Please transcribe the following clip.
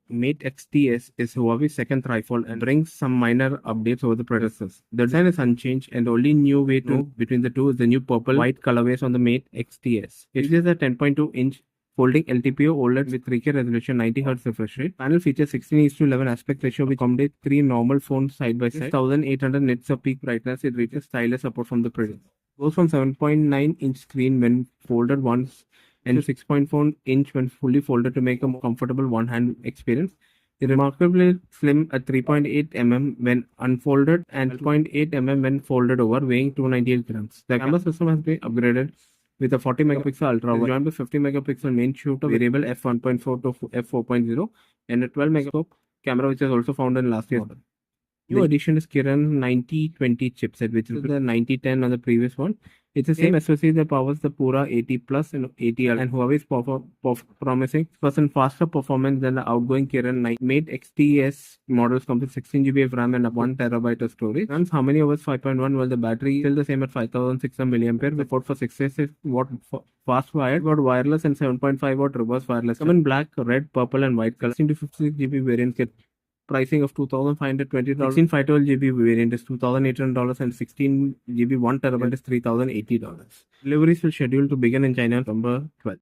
Mate XTs is Huawei's second rifle and brings some minor updates over the predecessors. The design is unchanged and the only new way to between the two is the new purple-white colorways on the Mate XTs. It is a 10.2-inch folding LTPO OLED with 3K resolution, 90Hz refresh rate. Panel features 16:11 aspect ratio which accommodates 3 normal phones side by side. 1800 nits of peak brightness. It reaches stylus support from the predecessor. Goes from 7.9-inch screen when folded once and 6.4-inch when fully folded to make a more comfortable one-hand experience. It's remarkably slim at 3.8 mm when unfolded and 0.8 mm when folded over, weighing 298 grams. The camera system has been upgraded with a 40 megapixel ultra wide joined with 50 megapixel main shooter variable f1.4 to f4.0 and a 12 megapixel camera which is also found in last year's model. New addition is Kirin 9020 chipset, which is the 9010 on the previous one. It's the same SoC that powers the Pura 80 Plus and 80L, and Huawei is promising % faster performance than the outgoing Kirin 9. Mate XTs models come with 16GB of RAM and 1TB of storage. Runs HarmonyOS 5.1 while the battery is still the same at 5600 mAh. Support for 66W fast wired, got wireless and 7.5W reverse wireless. Come in black, red, purple, and white color. 16 to 56GB variants get pricing of $2,520. 16/512GB variant is $2,800 and 16GB 1TB is $3,080. Deliveries will scheduled to begin in China on November 12th.